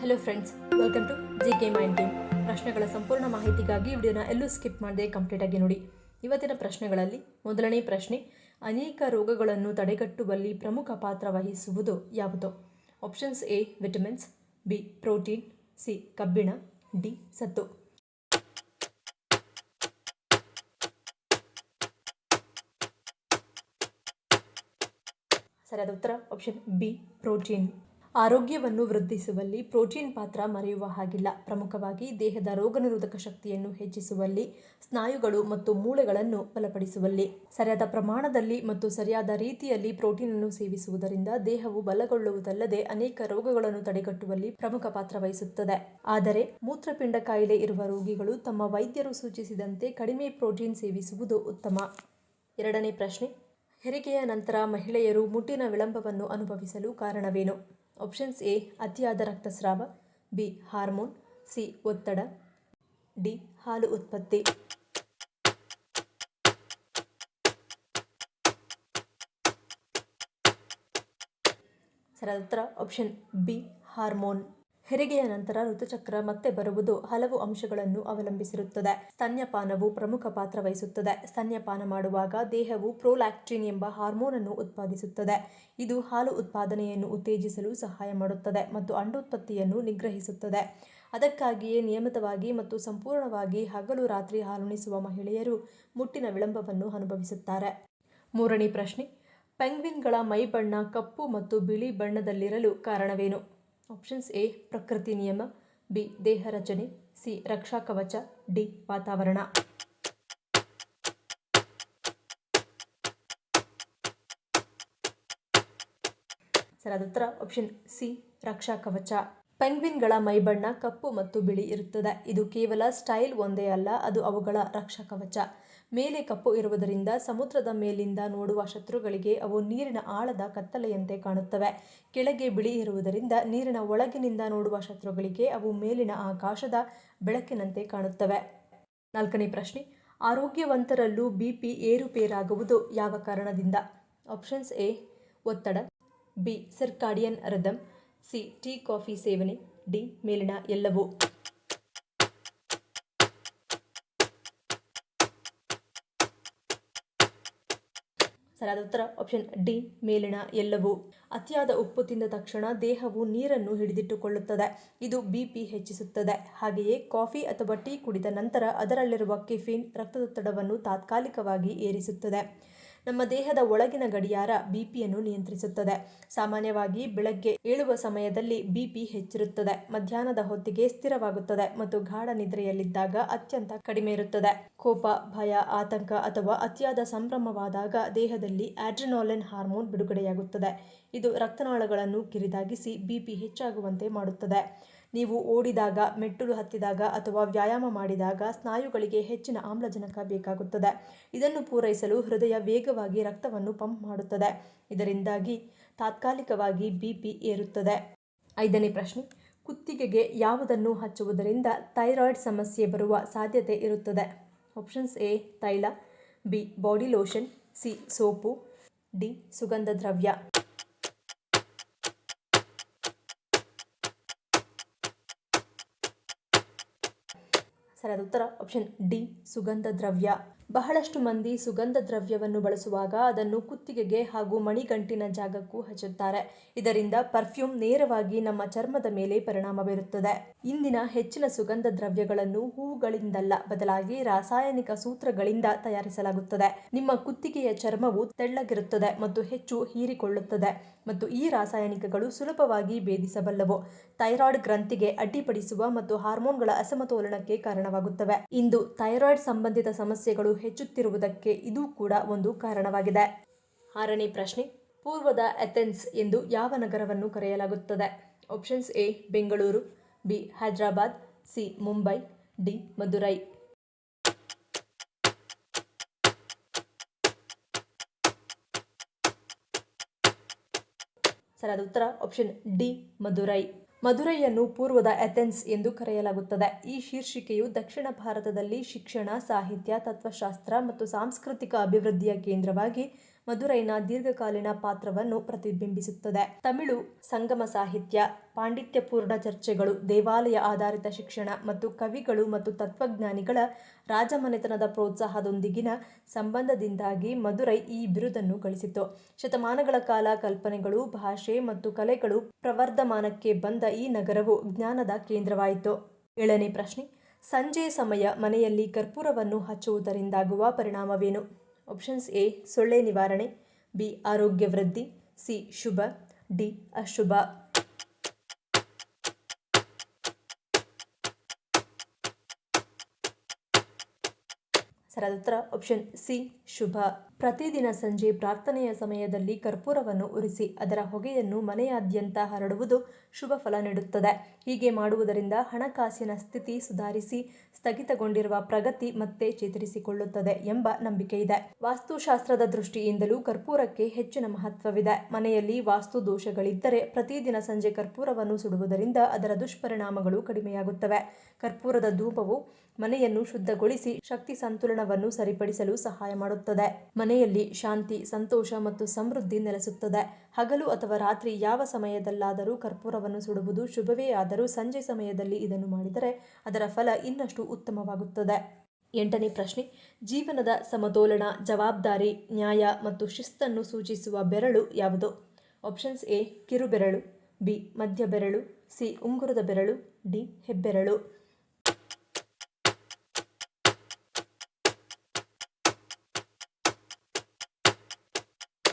Hello friends, welcome to GK mind game. ಪ್ರಶ್ನೆಗಳ ಸಂಪೂರ್ಣ ಮಾಹಿತಿಗಾಗಿ ವಿಡಿಯೋನ ಎಲ್ಲೂ ಸ್ಕಿಪ್ ಮಾಡದೆ ಕಂಪ್ಲೀಟಾಗಿ ನೋಡಿ. ಇವತ್ತಿನ ಪ್ರಶ್ನೆಗಳಲ್ಲಿ ಮೊದಲನೇ ಪ್ರಶ್ನೆ, ಅನೇಕ ರೋಗಗಳನ್ನು ತಡೆಗಟ್ಟುವಲ್ಲಿ ಪ್ರಮುಖ ಪಾತ್ರ ವಹಿಸುವುದು ಯಾವುದು? Options A vitamins, B protein, C ಕಬ್ಬಿಣ, ಡಿ ಸತ್ತು. ಸರಿಯಾದ ಉತ್ತರ ಆಪ್ಷನ್ ಬಿ ಪ್ರೋಟೀನ್. ಆರೋಗ್ಯವನ್ನು ವೃದ್ಧಿಸುವಲ್ಲಿ ಪ್ರೋಟೀನ್ ಪಾತ್ರ ಮರೆಯುವ ಹಾಗಿಲ್ಲ. ಪ್ರಮುಖವಾಗಿ ದೇಹದ ರೋಗನಿರೋಧಕ ಶಕ್ತಿಯನ್ನು ಹೆಚ್ಚಿಸುವಲ್ಲಿ, ಸ್ನಾಯುಗಳು ಮತ್ತು ಮೂಳೆಗಳನ್ನು ಬಲಪಡಿಸುವಲ್ಲಿ. ಸರಿಯಾದ ಪ್ರಮಾಣದಲ್ಲಿ ಮತ್ತು ಸರಿಯಾದ ರೀತಿಯಲ್ಲಿ ಪ್ರೋಟೀನ್ ಅನ್ನು ಸೇವಿಸುವುದರಿಂದ ದೇಹವು ಬಲಗೊಳ್ಳುವುದಲ್ಲದೆ ಅನೇಕ ರೋಗಗಳನ್ನು ತಡೆಗಟ್ಟುವಲ್ಲಿ ಪ್ರಮುಖ ಪಾತ್ರ ವಹಿಸುತ್ತದೆ. ಆದರೆ ಮೂತ್ರಪಿಂಡ ಕಾಯಿಲೆ ಇರುವ ರೋಗಿಗಳು ತಮ್ಮ ವೈದ್ಯರು ಸೂಚಿಸಿದಂತೆ ಕಡಿಮೆ ಪ್ರೋಟೀನ್ ಸೇವಿಸುವುದು ಉತ್ತಮ. ಎರಡನೇ ಪ್ರಶ್ನೆ, ಹೆರಿಗೆಯ ನಂತರ ಮಹಿಳೆಯರು ಮುಟ್ಟಿನ ವಿಳಂಬವನ್ನು ಅನುಭವಿಸಲು ಕಾರಣವೇನು? ಆಪ್ಷನ್ಸ್ ಎ ಅತಿಯಾದ ರಕ್ತಸ್ರಾವ, ಬಿ ಹಾರ್ಮೋನ್, ಸಿ ಒತ್ತಡ, ಡಿ ಹಾಲು ಉತ್ಪತ್ತಿ. ಸರಿಯಾದ ಉತ್ತರ ಆಪ್ಷನ್ ಬಿ ಹಾರ್ಮೋನ್. ಹೆರಿಗೆಯ ನಂತರ ಋತುಚಕ್ರ ಮತ್ತೆ ಬರುವುದು ಹಲವು ಅಂಶಗಳನ್ನು ಅವಲಂಬಿಸಿರುತ್ತದೆ. ಸ್ತನ್ಯಪಾನವು ಪ್ರಮುಖ ಪಾತ್ರ ವಹಿಸುತ್ತದೆ. ಸ್ತನ್ಯಪಾನ ಮಾಡುವಾಗ ದೇಹವು ಪ್ರೊಲ್ಯಾಕ್ಟಿನ್ ಎಂಬ ಹಾರ್ಮೋನ್ ಅನ್ನು ಉತ್ಪಾದಿಸುತ್ತದೆ. ಇದು ಹಾಲು ಉತ್ಪಾದನೆಯನ್ನು ಉತ್ತೇಜಿಸಲು ಸಹಾಯ ಮಾಡುತ್ತದೆ ಮತ್ತು ಅಂಡೋತ್ಪತ್ತಿಯನ್ನು ನಿಗ್ರಹಿಸುತ್ತದೆ. ಅದಕ್ಕಾಗಿಯೇ ನಿಯಮಿತವಾಗಿ ಮತ್ತು ಸಂಪೂರ್ಣವಾಗಿ ಹಗಲು ರಾತ್ರಿ ಹಾಲುಣಿಸುವ ಮಹಿಳೆಯರು ಮುಟ್ಟಿನ ವಿಳಂಬವನ್ನು ಅನುಭವಿಸುತ್ತಾರೆ. ಮೂರನೇ ಪ್ರಶ್ನೆ, ಪೆಂಗ್ವಿನ್ಗಳ ಮೈಬಣ್ಣ ಕಪ್ಪು ಮತ್ತು ಬಿಳಿ ಬಣ್ಣದಲ್ಲಿರಲು ಕಾರಣವೇನು? ಆಪ್ಷನ್ಸ್ ಎ ಪ್ರಕೃತಿ ನಿಯಮ, ಬಿ ದೇಹ ರಚನೆ, ಸಿ ರಕ್ಷಾ ಕವಚ, ಡಿ ವಾತಾವರಣ. ಸರಿಯಾದ ಉತ್ತರ ಆಪ್ಷನ್ ಸಿ ರಕ್ಷಾ ಕವಚ. ಪೆಂಗ್ವಿನ್ಗಳ ಮೈಬಣ್ಣ ಕಪ್ಪು ಮತ್ತು ಬಿಳಿ ಇರುತ್ತದೆ. ಇದು ಕೇವಲ ಸ್ಟೈಲ್ ಒಂದೇ ಅಲ್ಲ, ಅದು ಅವುಗಳ ರಕ್ಷಾ ಕವಚ. ಮೇಲೆ ಕಪ್ಪು ಇರುವುದರಿಂದ ಸಮುದ್ರದ ಮೇಲಿಂದ ನೋಡುವ ಶತ್ರುಗಳಿಗೆ ಅವು ನೀರಿನ ಆಳದ ಕತ್ತಲೆಯಂತೆ ಕಾಣುತ್ತವೆ. ಕೆಳಗೆ ಬಿಳಿ ಇರುವುದರಿಂದ ನೀರಿನ ಒಳಗಿನಿಂದ ನೋಡುವ ಶತ್ರುಗಳಿಗೆ ಅವು ಮೇಲಿನ ಆಕಾಶದ ಬೆಳಕಿನಂತೆ ಕಾಣುತ್ತವೆ. ನಾಲ್ಕನೇ ಪ್ರಶ್ನೆ, ಆರೋಗ್ಯವಂತರಲ್ಲೂ ಬಿಪಿ ಏರುಪೇರಾಗುವುದು ಯಾವ ಕಾರಣದಿಂದ? ಆಪ್ಷನ್ಸ್ ಎ ಒತ್ತಡ, B circadian rhythm, C tea coffee ಸೇವನೆ, ಡಿ ಮೇಲಿನ ಎಲ್ಲವೂ. ಸರಿಯಾದ ಉತ್ತರ ಆಪ್ಷನ್ ಡಿ ಮೇಲಿನ ಎಲ್ಲವೂ. ಅತಿಯಾದ ಉಪ್ಪು ತಿಂದ ತಕ್ಷಣ ದೇಹವು ನೀರನ್ನು ಹಿಡಿದಿಟ್ಟುಕೊಳ್ಳುತ್ತದೆ. ಇದು ಬಿಪಿ ಹೆಚ್ಚಿಸುತ್ತದೆ. ಹಾಗೆಯೇ ಕಾಫಿ ಅಥವಾ ಟೀ ಕುಡಿದ ನಂತರ ಅದರಲ್ಲಿರುವ ಕೆಫೀನ್ ರಕ್ತದೊತ್ತಡವನ್ನು ತಾತ್ಕಾಲಿಕವಾಗಿ ಏರಿಸುತ್ತದೆ. ನಮ್ಮ ದೇಹದ ಒಳಗಿನ ಗಡಿಯಾರ ಬಿಪಿಯನ್ನು ನಿಯಂತ್ರಿಸುತ್ತದೆ. ಸಾಮಾನ್ಯವಾಗಿ ಬೆಳಗ್ಗೆ ಏಳುವ ಸಮಯದಲ್ಲಿ ಬಿಪಿ ಹೆಚ್ಚಿರುತ್ತದೆ, ಮಧ್ಯಾಹ್ನದ ಹೊತ್ತಿಗೆ ಸ್ಥಿರವಾಗುತ್ತದೆ ಮತ್ತು ಗಾಢ ನಿದ್ರೆಯಲ್ಲಿದ್ದಾಗ ಅತ್ಯಂತ ಕಡಿಮೆ ಇರುತ್ತದೆ. ಕೋಪ, ಭಯ, ಆತಂಕ ಅಥವಾ ಅತಿಯಾದ ಸಂಭ್ರಮವಾದಾಗ ದೇಹದಲ್ಲಿ ಆಡ್ರಿನಾಲಿನ್ ಹಾರ್ಮೋನ್ ಬಿಡುಗಡೆಯಾಗುತ್ತದೆ. ಇದು ರಕ್ತನಾಳಗಳನ್ನು ಕಿರಿದಾಗಿಸಿ ಬಿಪಿ ಹೆಚ್ಚಾಗುವಂತೆ ಮಾಡುತ್ತದೆ. ನೀವು ಓಡಿದಾಗ, ಮೆಟ್ಟಿಲು ಹತ್ತಿದಾಗ ಅಥವಾ ವ್ಯಾಯಾಮ ಮಾಡಿದಾಗ ಸ್ನಾಯುಗಳಿಗೆ ಹೆಚ್ಚಿನ ಆಮ್ಲಜನಕ ಬೇಕಾಗುತ್ತದೆ. ಇದನ್ನು ಪೂರೈಸಲು ಹೃದಯ ವೇಗವಾಗಿ ರಕ್ತವನ್ನು ಪಂಪ್ ಮಾಡುತ್ತದೆ. ಇದರಿಂದಾಗಿ ತಾತ್ಕಾಲಿಕವಾಗಿ ಬಿಪಿ ಏರುತ್ತದೆ. ಐದನೇ ಪ್ರಶ್ನೆ, ಕುತ್ತಿಗೆಗೆ ಯಾವುದನ್ನು ಹಚ್ಚುವುದರಿಂದ ಥೈರಾಯ್ಡ್ ಸಮಸ್ಯೆ ಬರುವ ಸಾಧ್ಯತೆ ಇರುತ್ತದೆ? ಆಪ್ಷನ್ಸ್ ಎ ತೈಲ, B body lotion, C soap, D ಸುಗಂಧ ದ್ರವ್ಯ. ಸರಿಯಾದ ಉತ್ತರ ಆಪ್ಷನ್ ಡಿ ಸುಗಂಧ ದ್ರವ್ಯ. ಬಹಳಷ್ಟು ಮಂದಿ ಸುಗಂಧ ದ್ರವ್ಯವನ್ನು ಬಳಸುವಾಗ ಅದನ್ನು ಕುತ್ತಿಗೆಗೆ ಹಾಗೂ ಮಣಿಗಂಟಿನ ಜಾಗಕ್ಕೂ ಹಚ್ಚುತ್ತಾರೆ. ಇದರಿಂದ ಪರ್ಫ್ಯೂಮ್ ನೇರವಾಗಿ ನಮ್ಮ ಚರ್ಮದ ಮೇಲೆ ಪರಿಣಾಮ ಬೀರುತ್ತದೆ. ಇಂದಿನ ಹೆಚ್ಚಿನ ಸುಗಂಧ ದ್ರವ್ಯಗಳನ್ನು ಹೂವುಗಳಿಂದಲ್ಲ, ಬದಲಾಗಿ ರಾಸಾಯನಿಕ ಸೂತ್ರಗಳಿಂದ ತಯಾರಿಸಲಾಗುತ್ತದೆ. ನಿಮ್ಮ ಕುತ್ತಿಗೆಯ ಚರ್ಮವು ತೆಳ್ಳಗಿರುತ್ತದೆ ಮತ್ತು ಹೆಚ್ಚು ಹೀರಿಕೊಳ್ಳುತ್ತದೆ ಮತ್ತು ಈ ರಾಸಾಯನಿಕಗಳು ಸುಲಭವಾಗಿ ಭೇದಿಸಬಲ್ಲವು. ಥೈರಾಯ್ಡ್ ಗ್ರಂಥಿಗೆ ಅಡ್ಡಿಪಡಿಸುವ ಮತ್ತು ಹಾರ್ಮೋನ್ಗಳ ಅಸಮತೋಲನಕ್ಕೆ ಕಾರಣವಾಗುತ್ತವೆ. ಇಂದು ಥೈರಾಯ್ಡ್ ಸಂಬಂಧಿತ ಸಮಸ್ಯೆಗಳು ಹೆಚ್ಚುತ್ತಿರುವುದಕ್ಕೆ ಇದು ಕೂಡ ಒಂದು ಕಾರಣವಾಗಿದೆ. ಆರನೇ ಪ್ರಶ್ನೆ, ಪೂರ್ವದ ಅಥೆನ್ಸ್ ಎಂದು ಯಾವ ನಗರವನ್ನು ಕರೆಯಲಾಗುತ್ತದೆ? Options A Bengaluru, B Hyderabad, C Mumbai, D Madurai. ಸರಿಯಾದ ಉತ್ತರ ಆಪ್ಷನ್ ಡಿ ಮದುರೈ. ಮದುರೈಯನ್ನು ಪೂರ್ವದ ಅಥೆನ್ಸ್ ಎಂದು ಕರೆಯಲಾಗುತ್ತದೆ. ಈ ಶೀರ್ಷಿಕೆಯು ದಕ್ಷಿಣ ಭಾರತದಲ್ಲಿ ಶಿಕ್ಷಣ, ಸಾಹಿತ್ಯ, ತತ್ವಶಾಸ್ತ್ರ ಮತ್ತು ಸಾಂಸ್ಕೃತಿಕ ಅಭಿವೃದ್ಧಿಯ ಕೇಂದ್ರವಾಗಿ ಮದುರೈನ ದೀರ್ಘಕಾಲೀನ ಪಾತ್ರವನ್ನು ಪ್ರತಿಬಿಂಬಿಸುತ್ತದೆ. ತಮಿಳು ಸಂಗಮ ಸಾಹಿತ್ಯ, ಪಾಂಡಿತ್ಯಪೂರ್ಣ ಚರ್ಚೆಗಳು, ದೇವಾಲಯ ಆಧಾರಿತ ಶಿಕ್ಷಣ ಮತ್ತು ಕವಿಗಳು ಮತ್ತು ತತ್ವಜ್ಞಾನಿಗಳ ರಾಜಮನೆತನದ ಪ್ರೋತ್ಸಾಹದೊಂದಿಗಿನ ಸಂಬಂಧದಿಂದಾಗಿ ಮದುರೈ ಈ ಬಿರುದನ್ನು ಗಳಿಸಿತು. ಶತಮಾನಗಳ ಕಾಲ ಕಲ್ಪನೆಗಳು, ಭಾಷೆ ಮತ್ತು ಕಲೆಗಳು ಪ್ರವರ್ಧಮಾನಕ್ಕೆ ಬಂದ ಈ ನಗರವು ಜ್ಞಾನದ ಕೇಂದ್ರವಾಯಿತು. 7ನೇ ಪ್ರಶ್ನೆ. ಸಂಜೆ ಸಮಯ ಮನೆಯಲ್ಲಿ ಕರ್ಪೂರವನ್ನು ಹಚ್ಚುವುದರಿಂದಾಗುವ ಪರಿಣಾಮವೇನು? ಆಪ್ಷನ್ಸ್ ಎ ಸೊಳ್ಳೆ ನಿವಾರಣೆ, ಬಿ ಆರೋಗ್ಯ ವೃದ್ಧಿ, ಸಿ ಶುಭ, ಡಿ ಅಶುಭ. ಸರಿಯಾದ ಉತ್ತರ ಆಪ್ಷನ್ ಸಿ ಶುಭ. ಪ್ರತಿದಿನ ಸಂಜೆ ಪ್ರಾರ್ಥನೆಯ ಸಮಯದಲ್ಲಿ ಕರ್ಪೂರವನ್ನು ಉರಿಸಿ ಅದರ ಹೊಗೆಯನ್ನು ಮನೆಯಾದ್ಯಂತ ಹರಡುವುದು ಶುಭ ಫಲ ನೀಡುತ್ತದೆ. ಹೀಗೆ ಮಾಡುವುದರಿಂದ ಹಣಕಾಸಿನ ಸ್ಥಿತಿ ಸುಧಾರಿಸಿ ಸ್ಥಗಿತಗೊಂಡಿರುವ ಪ್ರಗತಿ ಮತ್ತೆ ಚೇತರಿಸಿಕೊಳ್ಳುತ್ತದೆ ಎಂಬ ನಂಬಿಕೆಯಿದೆ. ವಾಸ್ತುಶಾಸ್ತ್ರದ ದೃಷ್ಟಿಯಿಂದಲೂ ಕರ್ಪೂರಕ್ಕೆ ಹೆಚ್ಚಿನ ಮಹತ್ವವಿದೆ. ಮನೆಯಲ್ಲಿ ವಾಸ್ತು ದೋಷಗಳಿದ್ದರೆ ಪ್ರತಿದಿನ ಸಂಜೆ ಕರ್ಪೂರವನ್ನು ಸುಡುವುದರಿಂದ ಅದರ ದುಷ್ಪರಿಣಾಮಗಳು ಕಡಿಮೆಯಾಗುತ್ತವೆ. ಕರ್ಪೂರದ ಧೂಪವು ಮನೆಯನ್ನು ಶುದ್ಧಗೊಳಿಸಿ ಶಕ್ತಿ ಸಂತುಲನವನ್ನು ಸರಿಪಡಿಸಲು ಸಹಾಯ ಮಾಡುತ್ತದೆ. ಮನೆಯಲ್ಲಿ ಶಾಂತಿ, ಸಂತೋಷ ಮತ್ತು ಸಮೃದ್ಧಿ ನೆಲೆಸುತ್ತದೆ. ಹಗಲು ಅಥವಾ ರಾತ್ರಿ ಯಾವ ಸಮಯದಲ್ಲಾದರೂ ಕರ್ಪೂರವನ್ನು ಸುಡುವುದು ಶುಭವೇ ಆದರೂ ಸಂಜೆ ಸಮಯದಲ್ಲಿ ಇದನ್ನು ಮಾಡಿದರೆ ಅದರ ಫಲ ಇನ್ನಷ್ಟು ಉತ್ತಮವಾಗುತ್ತದೆ. 8ನೇ ಪ್ರಶ್ನೆ. ಜೀವನದ ಸಮತೋಲನ, ಜವಾಬ್ದಾರಿ, ನ್ಯಾಯ ಮತ್ತು ಶಿಸ್ತನ್ನು ಸೂಚಿಸುವ ಬೆರಳು ಯಾವುದು? ಆಪ್ಷನ್ಸ್ ಎ ಕಿರುಬೆರಳು, ಬಿ ಮಧ್ಯ ಬೆರಳು, ಸಿ ಉಂಗುರದ ಬೆರಳು, ಡಿ ಹೆಬ್ಬೆರಳು.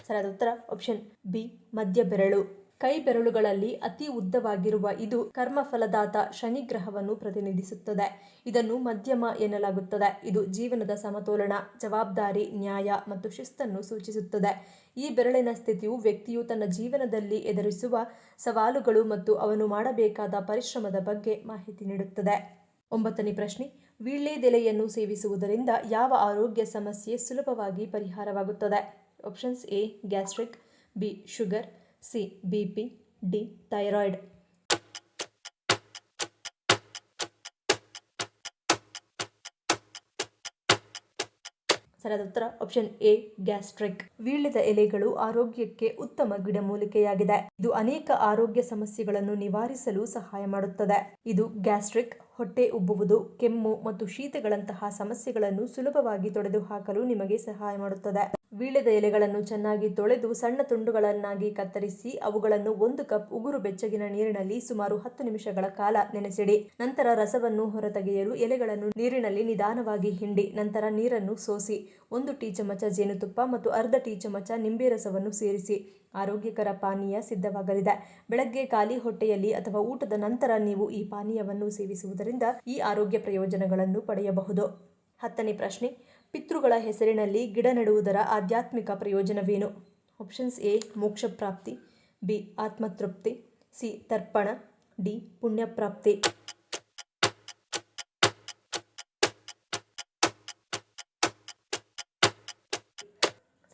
ಸರಿಯಾದ ಉತ್ತರ ಆಪ್ಷನ್ ಬಿ ಮಧ್ಯ ಬೆರಳು. ಕೈ ಬೆರಳುಗಳಲ್ಲಿ ಅತಿ ಉದ್ದವಾಗಿರುವ ಇದು ಕರ್ಮಫಲದಾತ ಶನಿ ಗ್ರಹವನ್ನು ಪ್ರತಿನಿಧಿಸುತ್ತದೆ. ಇದನ್ನು ಮಧ್ಯಮ ಎನ್ನಲಾಗುತ್ತದೆ. ಇದು ಜೀವನದ ಸಮತೋಲನ, ಜವಾಬ್ದಾರಿ, ನ್ಯಾಯ ಮತ್ತು ಶಿಸ್ತನ್ನು ಸೂಚಿಸುತ್ತದೆ. ಈ ಬೆರಳಿನ ಸ್ಥಿತಿಯು ವ್ಯಕ್ತಿಯು ತನ್ನ ಜೀವನದಲ್ಲಿ ಎದುರಿಸುವ ಸವಾಲುಗಳು ಮತ್ತು ಅವನು ಮಾಡಬೇಕಾದ ಪರಿಶ್ರಮದ ಬಗ್ಗೆ ಮಾಹಿತಿ ನೀಡುತ್ತದೆ. 9ನೇ ಪ್ರಶ್ನೆ. ವೀಳ್ಯದೆಲೆಯನ್ನು ಸೇವಿಸುವುದರಿಂದ ಯಾವ ಆರೋಗ್ಯ ಸಮಸ್ಯೆ ಸುಲಭವಾಗಿ ಪರಿಹಾರವಾಗುತ್ತದೆ? Options A gastric, B sugar, C BP, D thyroid. ಸರಿಯಾದ ಉತ್ತರ ಆಪ್ಷನ್ ಎ ಗ್ಯಾಸ್ಟ್ರಿಕ್. ವೀಳ್ಯದ ಎಲೆಗಳು ಆರೋಗ್ಯಕ್ಕೆ ಉತ್ತಮ ಗಿಡಮೂಲಿಕೆಯಾಗಿದೆ. ಇದು ಅನೇಕ ಆರೋಗ್ಯ ಸಮಸ್ಯೆಗಳನ್ನು ನಿವಾರಿಸಲು ಸಹಾಯ ಮಾಡುತ್ತದೆ. ಇದು ಗ್ಯಾಸ್ಟ್ರಿಕ್, ಹೊಟ್ಟೆ ಉಬ್ಬುವುದು, ಕೆಮ್ಮು ಮತ್ತು ಶೀತಗಳಂತಹ ಸಮಸ್ಯೆಗಳನ್ನು ಸುಲಭವಾಗಿ ತೊಡೆದುಹಾಕಲು ನಿಮಗೆ ಸಹಾಯ ಮಾಡುತ್ತದೆ. ವೀಳ್ಯದ ಎಲೆಗಳನ್ನು ಚೆನ್ನಾಗಿ ತೊಳೆದು ಸಣ್ಣ ತುಂಡುಗಳನ್ನಾಗಿ ಕತ್ತರಿಸಿ ಅವುಗಳನ್ನು 1 ಕಪ್ ಉಗುರು ಬೆಚ್ಚಗಿನ ನೀರಿನಲ್ಲಿ ಸುಮಾರು 10 ನಿಮಿಷಗಳ ಕಾಲ ನೆನೆಸಿಡಿ. ನಂತರ ರಸವನ್ನು ಹೊರತೆಗೆಯಲು ಎಲೆಗಳನ್ನು ನೀರಿನಲ್ಲಿ ನಿಧಾನವಾಗಿ ಹಿಂಡಿ. ನಂತರ ನೀರನ್ನು ಸೋಸಿ 1 ಟೀ ಚಮಚ ಜೇನುತುಪ್ಪ ಮತ್ತು ಅರ್ಧ ಟೀ ಚಮಚ ನಿಂಬೆ ರಸವನ್ನು ಸೇರಿಸಿ ಆರೋಗ್ಯಕರ ಪಾನೀಯ ಸಿದ್ಧವಾಗಲಿದೆ. ಬೆಳಗ್ಗೆ ಖಾಲಿ ಹೊಟ್ಟೆಯಲ್ಲಿ ಅಥವಾ ಊಟದ ನಂತರ ನೀವು ಈ ಪಾನೀಯವನ್ನು ಸೇವಿಸುವುದರಿಂದ ಈ ಆರೋಗ್ಯ ಪ್ರಯೋಜನಗಳನ್ನು ಪಡೆಯಬಹುದು. 10ನೇ ಪ್ರಶ್ನೆ. ಪಿತೃಗಳ ಹೆಸರಿನಲ್ಲಿ ಗಿಡ ನೆಡುವುದರ ಆಧ್ಯಾತ್ಮಿಕ ಪ್ರಯೋಜನವೇನು? ಆಪ್ಷನ್ಸ್ ಎ ಮೋಕ್ಷ ಪ್ರಾಪ್ತಿ, ಬಿ ಆತ್ಮತೃಪ್ತಿ, ಸಿ ತರ್ಪಣ, ಡಿ ಪುಣ್ಯಪ್ರಾಪ್ತಿ.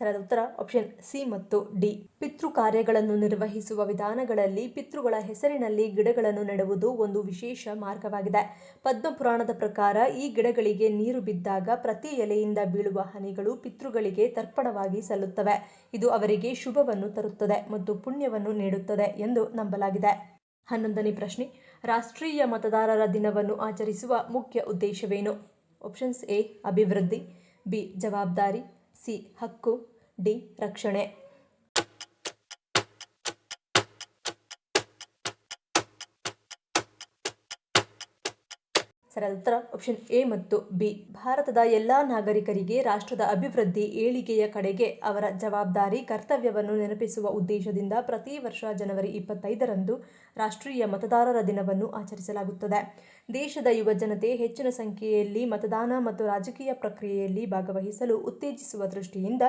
ಸರಿಯಾದ ಉತ್ತರ ಆಪ್ಷನ್ ಸಿ ಮತ್ತು ಡಿ. ಪಿತೃ ಕಾರ್ಯಗಳನ್ನು ನಿರ್ವಹಿಸುವ ವಿಧಾನಗಳಲ್ಲಿ ಪಿತೃಗಳ ಹೆಸರಿನಲ್ಲಿ ಗಿಡಗಳನ್ನು ನೆಡುವುದು ಒಂದು ವಿಶೇಷ ಮಾರ್ಗವಾಗಿದೆ. ಪದ್ಮಪುರಾಣದ ಪ್ರಕಾರ ಈ ಗಿಡಗಳಿಗೆ ನೀರು ಬಿದ್ದಾಗ ಪ್ರತಿ ಎಲೆಯಿಂದ ಬೀಳುವ ಹನಿಗಳು ಪಿತೃಗಳಿಗೆ ತರ್ಪಣವಾಗಿ ಸಲ್ಲುತ್ತವೆ. ಇದು ಅವರಿಗೆ ಶುಭವನ್ನು ತರುತ್ತದೆ ಮತ್ತು ಪುಣ್ಯವನ್ನು ನೀಡುತ್ತದೆ ಎಂದು ನಂಬಲಾಗಿದೆ. 11ನೇ ಪ್ರಶ್ನೆ. ರಾಷ್ಟ್ರೀಯ ಮತದಾರರ ದಿನವನ್ನು ಆಚರಿಸುವ ಮುಖ್ಯ ಉದ್ದೇಶವೇನು? ಆಪ್ಷನ್ಸ್ ಎ ಅಭಿವೃದ್ಧಿ, ಬಿ ಜವಾಬ್ದಾರಿ, ಸಿ ಹಕ್ಕು, ಡಿ ರಕ್ಷಣೆ. ಸರಿಯಾದ ಉತ್ತರ ಆಪ್ಷನ್ ಎ ಮತ್ತು ಬಿ. ಭಾರತದ ಎಲ್ಲಾ ನಾಗರಿಕರಿಗೆ ರಾಷ್ಟ್ರದ ಅಭಿವೃದ್ಧಿ, ಏಳಿಗೆಯ ಕಡೆಗೆ ಅವರ ಜವಾಬ್ದಾರಿ, ಕರ್ತವ್ಯವನ್ನು ನೆನಪಿಸುವ ಉದ್ದೇಶದಿಂದ ಪ್ರತಿ ವರ್ಷ ಜನವರಿ 25ರಂದು ರಾಷ್ಟ್ರೀಯ ಮತದಾರರ ದಿನವನ್ನು ಆಚರಿಸಲಾಗುತ್ತದೆ. ದೇಶದ ಯುವ ಜನತೆ ಹೆಚ್ಚಿನ ಸಂಖ್ಯೆಯಲ್ಲಿ ಮತದಾನ ಮತ್ತು ರಾಜಕೀಯ ಪ್ರಕ್ರಿಯೆಯಲ್ಲಿ ಭಾಗವಹಿಸಲು ಉತ್ತೇಜಿಸುವ ದೃಷ್ಟಿಯಿಂದ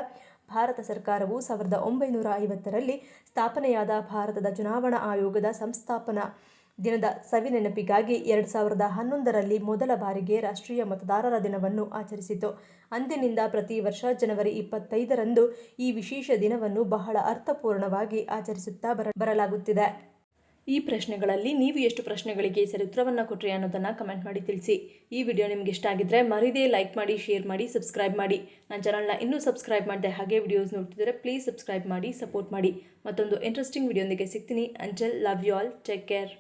ಭಾರತ ಸರ್ಕಾರವು 1950ರಲ್ಲಿ ಸ್ಥಾಪನೆಯಾದ ಭಾರತದ ಚುನಾವಣಾ ಆಯೋಗದ ಸಂಸ್ಥಾಪನಾ ದಿನದ ಸವಿನೆನಪಿಗಾಗಿ 2011ರಲ್ಲಿ ಮೊದಲ ಬಾರಿಗೆ ರಾಷ್ಟ್ರೀಯ ಮತದಾರರ ದಿನವನ್ನು ಆಚರಿಸಿತು. ಅಂದಿನಿಂದ ಪ್ರತಿ ವರ್ಷ ಜನವರಿ 25ರಂದು ಈ ವಿಶೇಷ ದಿನವನ್ನು ಬಹಳ ಅರ್ಥಪೂರ್ಣವಾಗಿ ಆಚರಿಸುತ್ತಾ ಬರಲಾಗುತ್ತಿದೆ. ಈ ಪ್ರಶ್ನೆಗಳಲ್ಲಿ ನೀವು ಎಷ್ಟು ಪ್ರಶ್ನೆಗಳಿಗೆ ಸರಿ ಉತ್ತರವನ್ನು ಕೊಟ್ಟರೆ ಅನ್ನೋದನ್ನು ಕಮೆಂಟ್ ಮಾಡಿ ತಿಳಿಸಿ. ಈ ವಿಡಿಯೋ ನಿಮಗೆ ಇಷ್ಟ ಆಗಿದ್ದರೆ ಮರಿದೇ ಲೈಕ್ ಮಾಡಿ, ಶೇರ್ ಮಾಡಿ, ಸಬ್ಸ್ಕ್ರೈಬ್ ಮಾಡಿ. ನನ್ನ ಚಾನಲ್ನ ಇನ್ನೂ ಸಬ್ಸ್ಕ್ರೈಬ್ ಮಾಡಿದೆ ಹಾಗೆ ವಿಡಿಯೋಸ್ ನೋಡ್ತಿದ್ದರೆ ಪ್ಲೀಸ್ ಸಬ್ಸ್ಕ್ರೈಬ್ ಮಾಡಿ, ಸಪೋರ್ಟ್ ಮಾಡಿ. ಮತ್ತೊಂದು ಇಂಟ್ರೆಸ್ಟಿಂಗ್ ವಿಡಿಯೋಂದಿಗೆ ಸಿಗ್ತೀನಿ. Until love you all, take care.